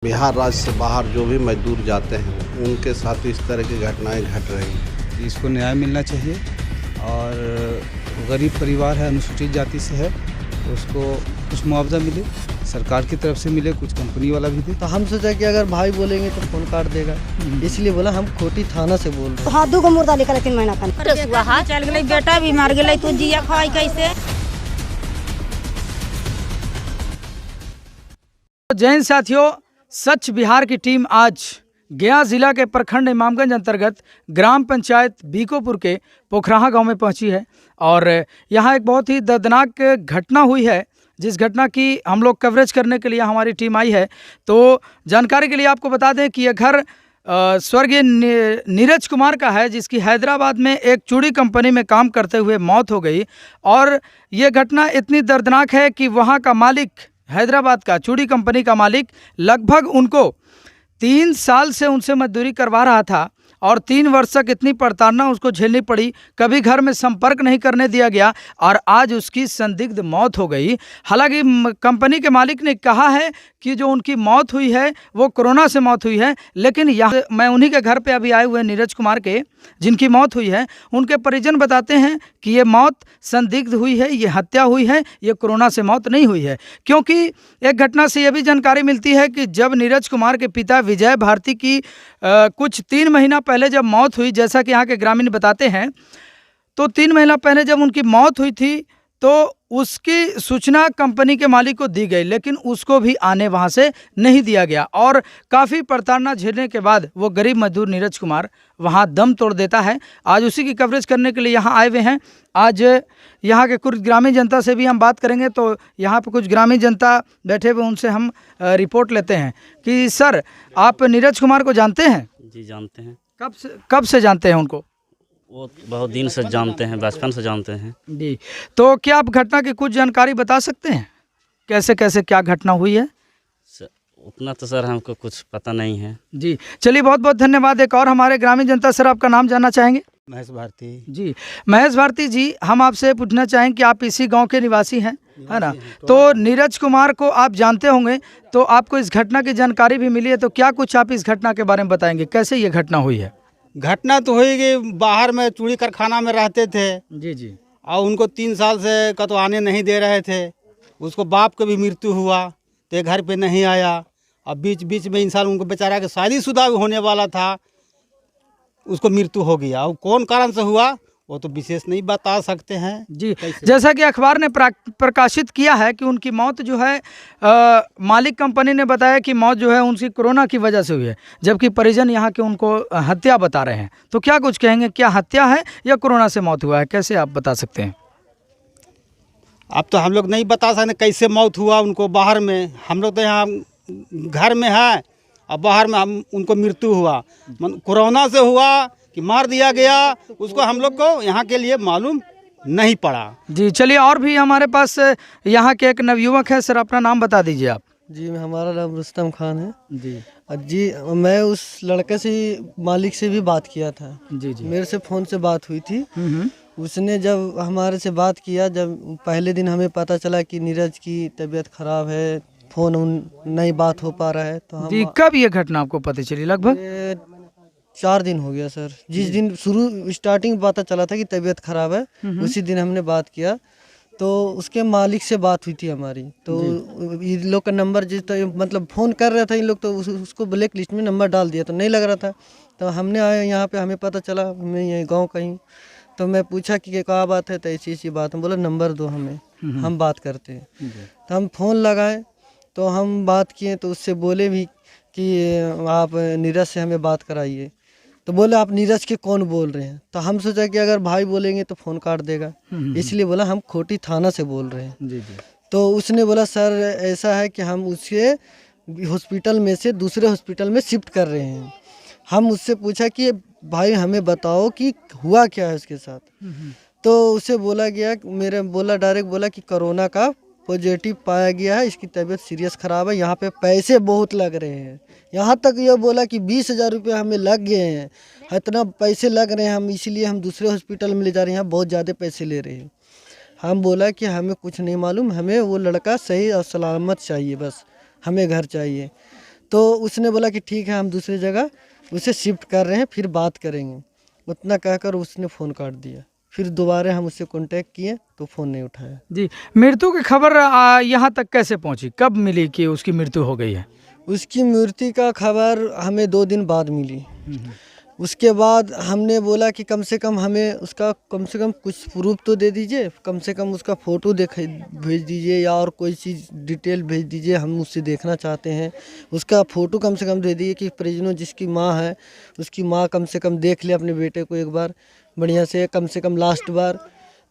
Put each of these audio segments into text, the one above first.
बिहार राज्य से बाहर जो भी मजदूर जाते हैं उनके साथ इस तरह की घटनाएं घट रही हैं। इसको न्याय मिलना चाहिए और गरीब परिवार है, अनुसूचित जाति से है, तो उसको कुछ मुआवजा मिले, सरकार की तरफ से मिले, कुछ कंपनी वाला भी दे। तो हम सोचा कि अगर भाई बोलेंगे तो फोन काट देगा, इसलिए बोला हम खोटी थाना से बोल रहे हैं। हाँ, 2 मुर्दा लेकर 3 महीना का चल गई, बेटा भी मर गई, तू जिया खाई कैसे? जय हिंद साथियों, सच बिहार की टीम आज गया जिला के प्रखंड इमामगंज अंतर्गत ग्राम पंचायत बीकोपुर के पोखराहा गांव में पहुंची है और यहां एक बहुत ही दर्दनाक घटना हुई है, जिस घटना की हम लोग कवरेज करने के लिए हमारी टीम आई है। तो जानकारी के लिए आपको बता दें कि यह घर स्वर्गीय नीरज कुमार का है, जिसकी हैदराबाद में एक चूड़ी कंपनी में काम करते हुए मौत हो गई। और ये घटना इतनी दर्दनाक है कि वहाँ का मालिक, हैदराबाद का चूड़ी कंपनी का मालिक, लगभग उनको 3 साल से उनसे मजदूरी करवा रहा था और 3 वर्ष तक इतनी प्रताड़ना उसको झेलनी पड़ी, कभी घर में संपर्क नहीं करने दिया गया और आज उसकी संदिग्ध मौत हो गई। हालांकि कंपनी के मालिक ने कहा है कि जो उनकी मौत हुई है वो कोरोना से मौत हुई है, लेकिन यहाँ मैं उन्हीं के घर पे अभी आए हुए नीरज कुमार के, जिनकी मौत हुई है, उनके परिजन बताते हैं कि ये मौत संदिग्ध हुई है, ये हत्या हुई है, ये कोरोना से मौत नहीं हुई है। क्योंकि एक घटना से ये भी जानकारी मिलती है कि जब नीरज कुमार के पिता विजय भारती की कुछ 3 महीना पहले जब मौत हुई, जैसा कि यहाँ के ग्रामीण बताते हैं, तो 3 महीना पहले जब उनकी मौत हुई थी तो उसकी सूचना कंपनी के मालिक को दी गई, लेकिन उसको भी आने वहाँ से नहीं दिया गया और काफ़ी प्रताड़ना झेलने के बाद वो गरीब मजदूर नीरज कुमार वहाँ दम तोड़ देता है। आज उसी की कवरेज करने के लिए यहाँ आए हुए हैं। आज यहाँ के कुछ ग्रामीण जनता से भी हम बात करेंगे, तो यहाँ पर कुछ ग्रामीण जनता बैठे हुए, उनसे हम रिपोर्ट लेते हैं कि सर, आप नीरज कुमार को जानते हैं? जी जानते हैं। कब से जानते हैं उनको? वो बहुत दिन से जानते हैं, बचपन से जानते हैं जी। तो क्या आप घटना की कुछ जानकारी बता सकते हैं, कैसे कैसे क्या घटना हुई है? उतना तो सर हमको कुछ पता नहीं है। जी चलिए, बहुत बहुत धन्यवाद। एक और हमारे ग्रामीण जनता, सर आपका नाम जानना चाहेंगे? महेश भारती जी। महेश भारती जी, हम आपसे पूछना चाहेंगे कि आप इसी गांव के निवासी हैं, है ना? तो नीरज कुमार को आप जानते होंगे, तो आपको इस घटना की जानकारी भी मिली है, तो क्या कुछ आप इस घटना के बारे में बताएंगे, कैसे ये घटना हुई है? घटना तो हुई कि बाहर में चूड़ी कारखाना में रहते थे जी जी, और उनको 3 साल से कटवाने नहीं दे रहे थे। उसको बाप का भी मृत्यु हुआ तो घर पे नहीं आया, और बीच बीच में इंसान उनको बेचारा के शादीशुदा होने वाला था, उसको मृत्यु हो गया। और कौन कारण से हुआ वो तो विशेष नहीं बता सकते हैं जी। जैसा कि अखबार ने प्रकाशित किया है कि उनकी मौत जो है, मालिक कंपनी ने बताया कि मौत जो है उनकी कोरोना की वजह से हुई है, जबकि परिजन यहाँ के उनको हत्या बता रहे हैं। तो क्या कुछ कहेंगे, क्या हत्या है या कोरोना से मौत हुआ है, कैसे आप बता सकते हैं? अब तो हम लोग नहीं बता सकते कैसे मौत हुआ उनको। बाहर में हम लोग तो यहाँ घर में है और बाहर में उनको मृत्यु हुआ, कोरोना से हुआ कि मार दिया गया, उसको हम लोग को यहाँ के लिए मालूम नहीं पड़ा। जी। चलिए, और भी हमारे पास यहाँ के एक नवयुवक है, सर अपना नाम बता दीजिए आप। जी, हमारा नाम रुस्तम खान है। जी जी, मैं उस लड़के से, मालिक से भी बात किया था। जी जी, मेरे से फ़ोन से बात हुई थी। उसने जब हमारे से बात किया, जब पहले दिन हमें पता चला कि नीरज की तबीयत ख़राब है, फ़ोन नहीं बात हो पा रहा है, तो हम। जी, कब ये घटना आपको पता चली? लगभग 4 दिन हो गया सर। जिस दिन स्टार्टिंग पता चला था कि तबीयत ख़राब है, उसी दिन हमने बात किया। तो उसके मालिक से बात हुई थी हमारी, तो इन लोग का नंबर जिस मतलब फ़ोन कर रहा था इन लोग, तो उसको ब्लैक लिस्ट में नंबर डाल दिया, तो नहीं लग रहा था। तो हमने आया यहाँ पे, हमें पता चला, मैं यही गांव का ही, तो मैं पूछा कि क्या बात है, तो ऐसी बात है। बोला नंबर दो हमें, हम बात करते हैं। तो हम फ़ोन लगाए, तो हम बात किए, तो उससे बोले भी कि आप नीरज से हमें बात कराइए। तो बोले आप नीरज के कौन बोल रहे हैं? तो हम सोचा कि अगर भाई बोलेंगे तो फ़ोन काट देगा, इसलिए बोला हम खोटी थाना से बोल रहे हैं। जी जी। तो उसने बोला सर ऐसा है कि हम उसके हॉस्पिटल में से दूसरे हॉस्पिटल में शिफ्ट कर रहे हैं। हम उससे पूछा कि भाई हमें बताओ कि हुआ क्या है उसके साथ। तो उसे बोला गया, डायरेक्ट बोला कि कोरोना का पॉजिटिव पाया गया है, इसकी तबीयत सीरियस ख़राब है, यहाँ पे पैसे बहुत लग रहे हैं। यहाँ तक ये बोला कि 20,000 रुपये हमें लग गए हैं, इतना पैसे लग रहे हैं, हम इसीलिए हम दूसरे हॉस्पिटल में ले जा रहे हैं, यहाँ बहुत ज़्यादा पैसे ले रहे हैं। हम बोला कि हमें कुछ नहीं मालूम, हमें वो लड़का सही और सलामत चाहिए, बस हमें घर चाहिए। तो उसने बोला कि ठीक है हम दूसरी जगह उसे शिफ्ट कर रहे हैं, फिर बात करेंगे। उतना कहकर उसने फ़ोन काट दिया। फिर दोबारा हम उससे कांटेक्ट किए तो फ़ोन नहीं उठाया। जी, मृत्यु की खबर यहाँ तक कैसे पहुँची, कब मिली कि उसकी मृत्यु हो गई है? उसकी मृत्यु का खबर हमें 2 दिन बाद मिली। उसके बाद हमने बोला कि कम से कम हमें उसका कम से कम कुछ प्रूफ तो दे दीजिए, कम से कम उसका फ़ोटो भेज दीजिए या और कोई चीज़ डिटेल भेज दीजिए, हम उससे देखना चाहते हैं। उसका फ़ोटो कम से कम दे दीजिए कि परिजनों जिसकी माँ है उसकी माँ कम से कम देख ले अपने बेटे को एक बार बढ़िया से कम लास्ट बार।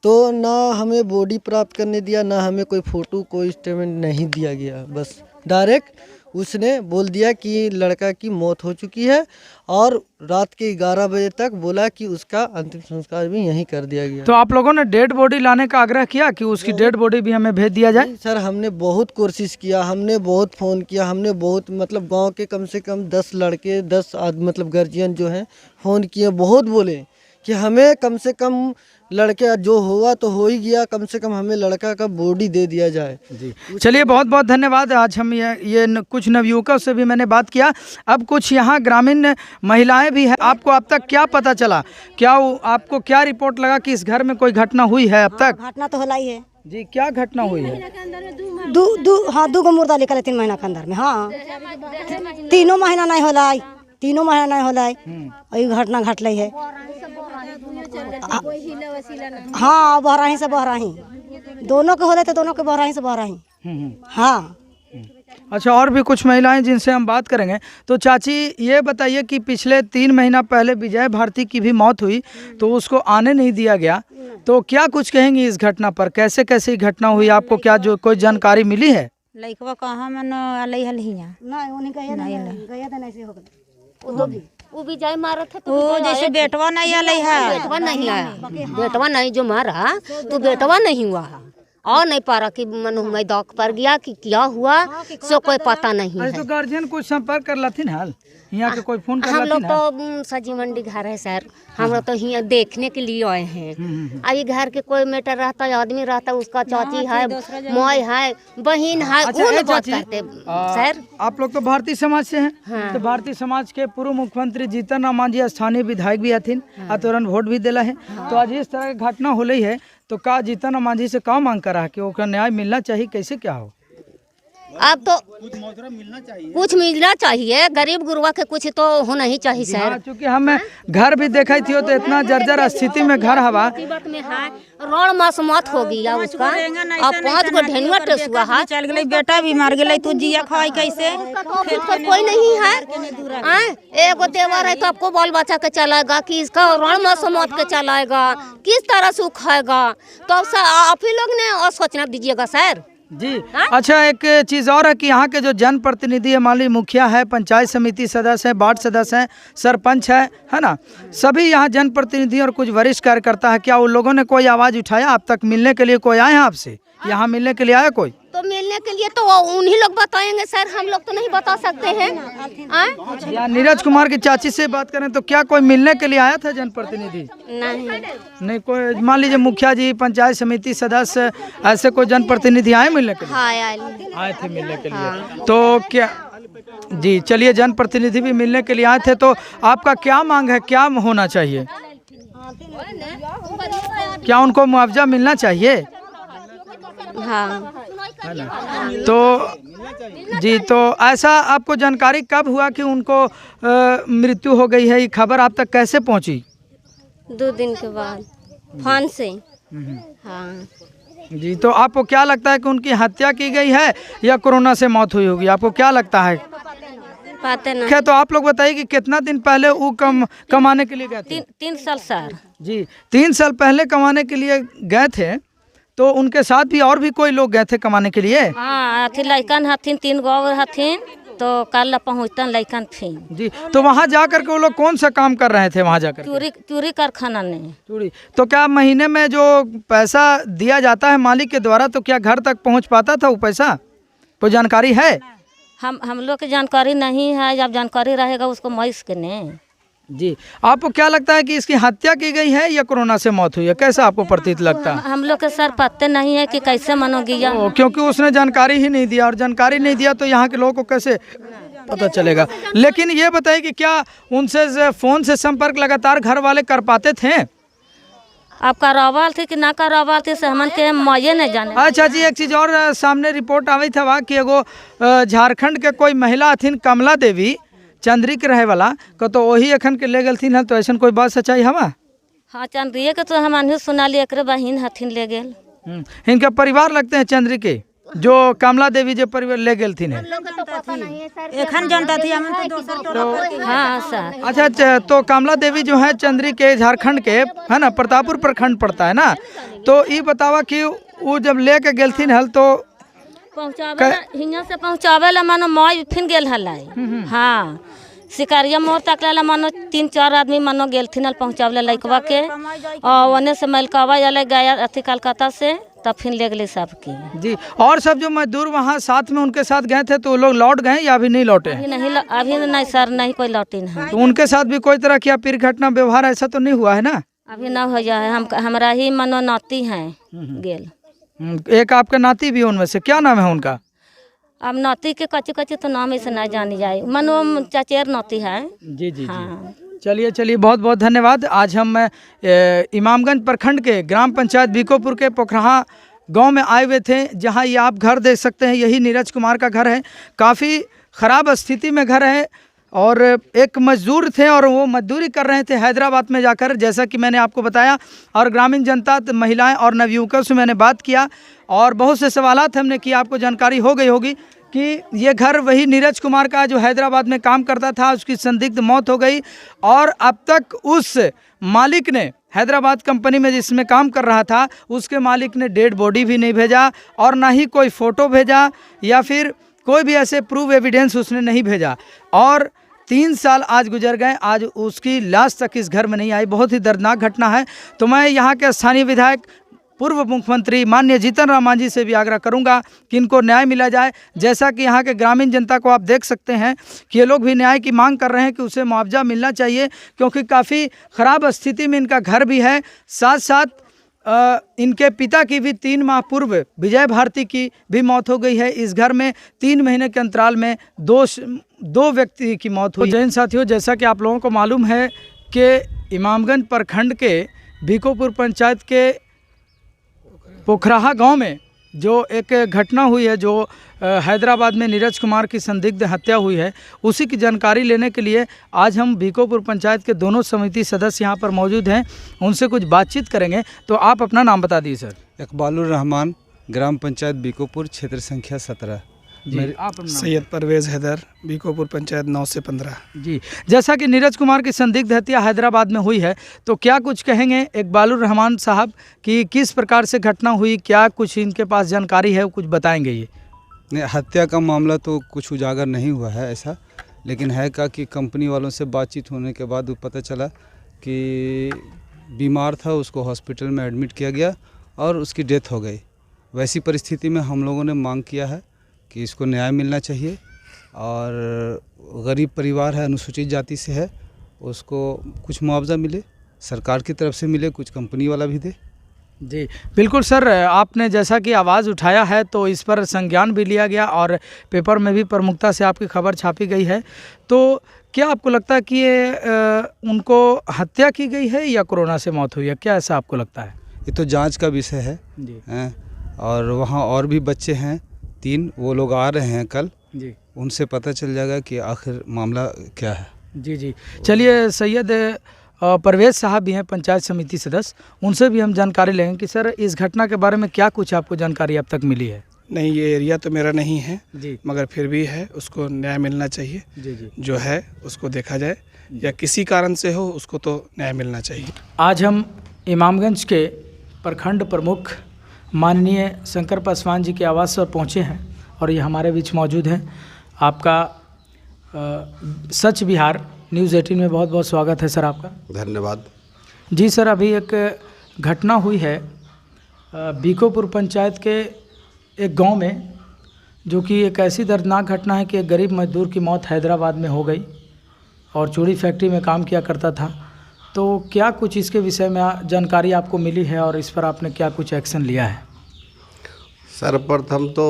तो ना हमें बॉडी प्राप्त करने दिया, ना हमें कोई फ़ोटो कोई स्टेटमेंट नहीं दिया गया। बस डायरेक्ट उसने बोल दिया कि लड़का की मौत हो चुकी है और रात के 11 बजे तक बोला कि उसका अंतिम संस्कार भी यहीं कर दिया गया। तो आप लोगों ने डेड बॉडी लाने का आग्रह किया कि उसकी डेड बॉडी भी हमें भेज दिया जाए? सर हमने बहुत कोशिश किया, हमने बहुत फ़ोन किया, हमने बहुत मतलब गांव के कम से कम 10 लड़के 10 मतलब गार्जियन जो हैं फ़ोन किए, बहुत बोले कि हमें कम से कम लड़के जो हुआ तो हो ही गया, कम से कम हमें लड़का का बॉडी दे दिया जाए। जी, चलिए बहुत बहुत धन्यवाद। आज हम ये कुछ नवयुवकों से भी मैंने बात किया। अब कुछ यहाँ ग्रामीण महिलाएं भी हैं। आपको अब तक क्या पता चला, आपको क्या रिपोर्ट लगा कि इस घर में कोई घटना हुई है अब तक? घटना तो होला ही है जी, क्या घटना हुई है? दू गो मुर्दा निकले 3 महीना के अंदर में। हाँ 3 महीना नहीं होला, 3 महीना नहीं होला, यही घटना घटल है। हाँ बहराही से बहराही दोनों के होले थे, दोनों के बहराही से बहराही। हाँ अच्छा, और भी कुछ महिलाएं जिनसे हम बात करेंगे। तो चाची ये बताइए कि पिछले 3 महीना पहले विजय भारती की भी मौत हुई तो उसको आने नहीं दिया गया, तो क्या कुछ कहेंगी इस घटना पर? कैसे कैसे घटना हुई, आपको क्या जो कोई जानकारी मिली है? लइकवा कहाँ मन अलई हलिया नहीं उन्हीं गया था नहीं से हो गया। वो भी जाए मारा था तो वो जैसे बेटवा नहीं अलई है, बेटवा नहीं आया, बेटवा नहीं जो मारा तो बेटवा नहीं हुआ और नहीं पारा कि मनु मैं दौक पर गया कि क्या हुआ सो कोई पता नहीं है। तो गार्जियन कुछ संपर्क कर लथिन हाल यहाँ के कोई फोन कर हम लोग तो सब्जी मंडी घर है सर, हम लोग तो यहाँ देखने के लिए आए हैं। अभी घर के कोई मैटर रहता है, आदमी रहता है, उसका चाची है, मौई है, बहन है, वो बात करते सर। आप लोग तो भारतीय समाज से हैं। हाँ। तो भारतीय समाज के पूर्व मुख्यमंत्री जीतन राम मांझी स्थानीय विधायक भी हथिन, तुरंत वोट भी दिला है। तो आज इस तरह की घटना हो रही है तो का जीतन राम मांझी से का मांग करा कि ओकर न्याय मिलना चाहिए, कैसे क्या हो? अब तो कुछ मिलना चाहिए, गरीब गुरुआ के कुछ तो होना ही चाहिए सर। क्योंकि हम घर भी देखी थी तो इतना जर्जर स्थिति में घर हवा रोड मास मत हो गया उसका, अब 5 गो ढेनुआ टेसुआ है, चल गई बेटा भी मर गई, तू जिया खाई कैसे? कोई नहीं है, एगो देवर है तो आपको बाल बच्चा के चलाएगा कि इसका रोड मास मत के चलाएगा, किस तरह से खाएगा? तो आप ही लोग ने सोचना दीजिएगा सर जी। अच्छा, एक चीज़ और है कि यहाँ के जो जनप्रतिनिधि है, मान ली मुखिया है, पंचायत समिति सदस्य है, वार्ड सदस्य है, सरपंच है ना, सभी यहाँ जनप्रतिनिधि और कुछ वरिष्ठ कार्यकर्ता है, क्या उन लोगों ने कोई आवाज़ उठाया? आप तक मिलने के लिए कोई आए हैं आपसे? यहाँ मिलने के लिए आया कोई? तो मिलने के लिए तो उन्हीं लोग बताएंगे सर, हम लोग तो नहीं बता सकते हैं। या नीरज कुमार की चाची से बात करें तो क्या कोई मिलने के लिए आया था जनप्रतिनिधि? नहीं कोई, मान लीजिए मुखिया जी, पंचायत समिति सदस्य, ऐसे कोई जनप्रतिनिधि आए मिलने के लिए? हाँ आए थे मिलने के लिए। तो क्या जी, चलिए, जनप्रतिनिधि भी मिलने के लिए आए थे, तो आपका क्या मांग है, क्या होना चाहिए? क्या उनको मुआवजा मिलना चाहिए? हाँ। तो जी, तो ऐसा आपको जानकारी कब हुआ कि उनको मृत्यु हो गई है? ये खबर आप तक कैसे पहुंची? 2 दिन के बाद फोन से। हाँ जी, तो आपको क्या लगता है कि उनकी हत्या की गई है या कोरोना से मौत हुई होगी? आपको क्या लगता है? पता नहीं। क्या तो आप लोग बताइए कि कितना दिन पहले वो कमाने के लिए गए थे? 3 साल सर। जी, 3 साल पहले कमाने के लिए गए थे, तो उनके साथ भी और भी कोई लोग गए थे कमाने के लिए? हाँ, लड़कन हथिन, 3 गो हथिन, तो कल पहुँचतन लड़कन थे जी। तो वहाँ जा करके वो लोग कौन सा काम कर रहे थे वहाँ जाकर? चूरी कारखाना ने। चूड़ी। तो क्या महीने में जो पैसा दिया जाता है मालिक के द्वारा, तो क्या घर तक पहुँच पाता था वो पैसा? कोई जानकारी है? हम लोग की जानकारी नहीं है, जब जानकारी रहेगा उसको मैस के ने। जी, आपको क्या लगता है कि इसकी हत्या की गई है या कोरोना से मौत हुई है? कैसा आपको प्रतीत लगता है? हम लोग के सर पत्ते नहीं है कि कैसे मनो गया, क्योंकि उसने जानकारी ही नहीं दिया, और जानकारी नहीं दिया तो यहाँ के लोगों को कैसे पता चलेगा। लेकिन ये बताइए कि क्या उनसे फ़ोन से संपर्क लगातार घर वाले कर पाते थे? आप करावाल थे कि ना करावाल थे से हमन के मजे नहीं जाने। अच्छा जी, एक चीज़ और सामने रिपोर्ट आई था कि एगो झारखंड के कोई महिला हथिन कमला देवी चंद्री के रहे वाला को तो वही अखन के ले गलथिन है, तो ऐसा कोई बात सच्चाई हवा? हाँ चंद्रिये के तो हम सुना ली, एक बहिन हथिन ले गेल। इनका परिवार लगते हैं चंद्री के, जो कमला देवी जो परिवार ले गए थी। एखन जानता थी हम तो हाँ सर। अच्छा, तो कमला देवी जो है चंद्री के झारखंड के है ना, प्रतापपुर प्रखंड पड़ता है ना, तो ये बतावा कि वो जब ले के गेलथिन हल तो पहुँचावे हियाँ से पहुँचावे ला मानो मई फिर गेल हलाई। हाँ शिकारिया मोड़ तक ला मानो 3-4 आदमी मानो गेलथिन हल पहुँचावे लड़कवा के, और ओने से मलकावा वाले गया अथी कलकत्ता से, तब फिर ले गए सबकी जी। और सब जो मजदूर वहाँ साथ में उनके साथ गए थे तो वो लोग लौट गए या अभी नहीं लौटे? अभी नहीं सर, नहीं कोई लौटिन है। तो उनके साथ भी कोई तरह की पीर घटना व्यवहार ऐसा तो नहीं हुआ है ना? अभी ना हो जाए। हमारा ही मनो नाती हैं गेल। एक आपका नाती भी उनमें से, क्या नाम है उनका? अब नाती के कच्चे तो नाम ऐसे नहीं जानी जाए, मनो चचेर नाती है। जी जी हाँ। चलिए बहुत बहुत धन्यवाद। आज हम इमामगंज प्रखंड के ग्राम पंचायत बीकोपुर के पोखराहा गांव में आए हुए थे, जहां ये आप घर देख सकते हैं, यही नीरज कुमार का घर है। काफ़ी ख़राब स्थिति में घर है, और एक मजदूर थे और वो मजदूरी कर रहे थे हैदराबाद में जाकर, जैसा कि मैंने आपको बताया। और ग्रामीण जनता, महिलाएं और नवयुवकों से मैंने बात किया और बहुत से सवालात हमने किया। आपको जानकारी हो गई होगी कि ये घर वही नीरज कुमार का जो हैदराबाद में काम करता था, उसकी संदिग्ध मौत हो गई, और अब तक उस मालिक ने, हैदराबाद कंपनी में जिसमें काम कर रहा था, उसके मालिक ने डेड बॉडी भी नहीं भेजा, और ना ही कोई फ़ोटो भेजा या फिर कोई भी ऐसे प्रूफ एविडेंस उसने नहीं भेजा। और 3 साल आज गुजर गए, आज उसकी लाश तक इस घर में नहीं आई। बहुत ही दर्दनाक घटना है। तो मैं यहाँ के स्थानीय विधायक, पूर्व मुख्यमंत्री माननीय जीतन राम मांझी से भी आग्रह करूंगा कि इनको न्याय मिला जाए। जैसा कि यहाँ के ग्रामीण जनता को आप देख सकते हैं कि ये लोग भी न्याय की मांग कर रहे हैं कि उसे मुआवजा मिलना चाहिए, क्योंकि काफ़ी ख़राब स्थिति में इनका घर भी है। साथ साथ इनके पिता की भी 3 माह पूर्व विजय भारती की भी मौत हो गई है। इस घर में 3 महीने के अंतराल में दो व्यक्ति की मौत हुई। जैन साथियों, जैसा कि आप लोगों को मालूम है कि इमामगंज प्रखंड के बीकोपुर पंचायत के पोखराहा गांव में जो एक घटना हुई है, जो हैदराबाद में नीरज कुमार की संदिग्ध हत्या हुई है, उसी की जानकारी लेने के लिए आज हम बीकोपुर पंचायत के दोनों समिति सदस्य यहां पर मौजूद हैं। उनसे कुछ बातचीत करेंगे। तो आप अपना नाम बता दीजिए सर। इकबालुर रहमान, ग्राम पंचायत बीकोपुर, क्षेत्र संख्या 17। सैयद परवेज़ हैदर, बीकोपुर पंचायत 9 से 15। जी, जैसा कि नीरज कुमार की संदिग्ध हत्या हैदराबाद में हुई है, तो क्या कुछ कहेंगे इकबालुर रहमान साहब कि किस प्रकार से घटना हुई, क्या कुछ इनके पास जानकारी है, कुछ बताएंगे? ये नहीं, हत्या का मामला तो कुछ उजागर नहीं हुआ है ऐसा, लेकिन है का कि कंपनी वालों से बातचीत होने के बाद पता चला कि बीमार था, उसको हॉस्पिटल में एडमिट किया गया और उसकी डेथ हो गई। वैसी परिस्थिति में हम लोगों ने मांग किया है कि इसको न्याय मिलना चाहिए, और गरीब परिवार है, अनुसूचित जाति से है, उसको कुछ मुआवजा मिले, सरकार की तरफ से मिले, कुछ कंपनी वाला भी दे। जी बिल्कुल सर, आपने जैसा कि आवाज़ उठाया है तो इस पर संज्ञान भी लिया गया और पेपर में भी प्रमुखता से आपकी खबर छापी गई है। तो क्या आपको लगता है कि ये उनको हत्या की गई है या कोरोना से मौत हुई है, क्या ऐसा आपको लगता है? ये तो जांच का विषय है जी। और वहाँ और भी बच्चे हैं 3, वो लोग आ रहे हैं कल जी, उनसे पता चल जाएगा कि आखिर मामला क्या है। जी। चलिए, सैयद परवेज़ साहब भी हैं पंचायत समिति सदस्य, उनसे भी हम जानकारी लेंगे कि सर इस घटना के बारे में क्या कुछ आपको जानकारी अब तक मिली है? नहीं, ये एरिया तो मेरा नहीं है जी, मगर फिर भी है, उसको न्याय मिलना चाहिए। जी। जो है उसको देखा जाए, या किसी कारण से हो उसको तो न्याय मिलना चाहिए। आज हम इमामगंज के प्रखंड प्रमुख माननीय शंकर पासवान जी के आवास पर पहुँचे हैं और ये हमारे बीच मौजूद हैं। आपका सच बिहार न्यूज़ 18 में बहुत बहुत स्वागत है सर आपका। धन्यवाद जी सर, अभी एक घटना हुई है बीकोपुर पंचायत के एक गांव में, जो कि एक ऐसी दर्दनाक घटना है कि एक गरीब मजदूर की मौत हैदराबाद में हो गई और चूड़ी फैक्ट्री में काम किया करता था। तो क्या कुछ इसके विषय में जानकारी आपको मिली है और इस पर आपने क्या कुछ एक्शन लिया है? सर्वप्रथम तो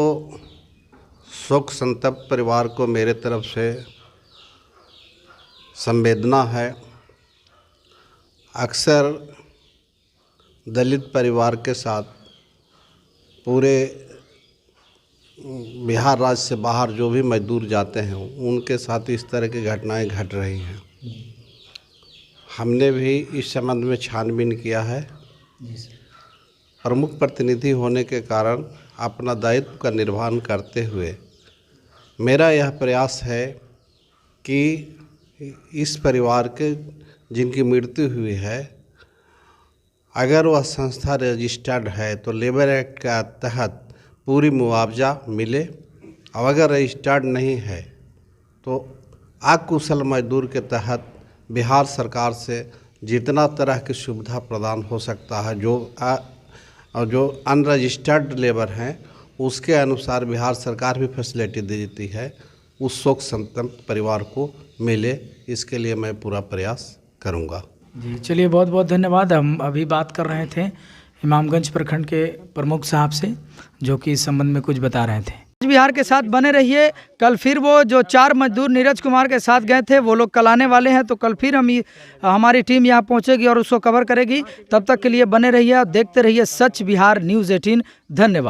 शोक संतप्त परिवार को मेरे तरफ से संवेदना है। अक्सर दलित परिवार के साथ पूरे बिहार राज्य से बाहर जो भी मजदूर जाते हैं उनके साथ इस तरह की घटनाएं घट रही हैं। हमने भी इस संबंध में छानबीन किया है। प्रमुख प्रतिनिधि होने के कारण अपना दायित्व का निर्वहन करते हुए मेरा यह प्रयास है कि इस परिवार के जिनकी मृत्यु हुई है, अगर वह संस्था रजिस्टर्ड है तो लेबर एक्ट के तहत पूरी मुआवजा मिले, और अगर रजिस्टर्ड नहीं है तो अकुशल मजदूर के तहत बिहार सरकार से जितना तरह की सुविधा प्रदान हो सकता है, जो अनरजिस्टर्ड लेबर हैं उसके अनुसार बिहार सरकार भी फैसिलिटी देती है, उस शोक संतप्त परिवार को मिले, इसके लिए मैं पूरा प्रयास करूंगा। जी चलिए, बहुत बहुत धन्यवाद। हम अभी बात कर रहे थे इमामगंज प्रखंड के प्रमुख साहब से, जो कि इस संबंध में कुछ बता रहे थे। बिहार के साथ बने रहिए। कल फिर वो जो 4 मजदूर नीरज कुमार के साथ गए थे वो लोग कल आने वाले हैं, तो कल फिर हमारी टीम यहाँ पहुँचेगी और उसको कवर करेगी। तब तक के लिए बने रहिए और देखते रहिए सच बिहार न्यूज़ 18। धन्यवाद।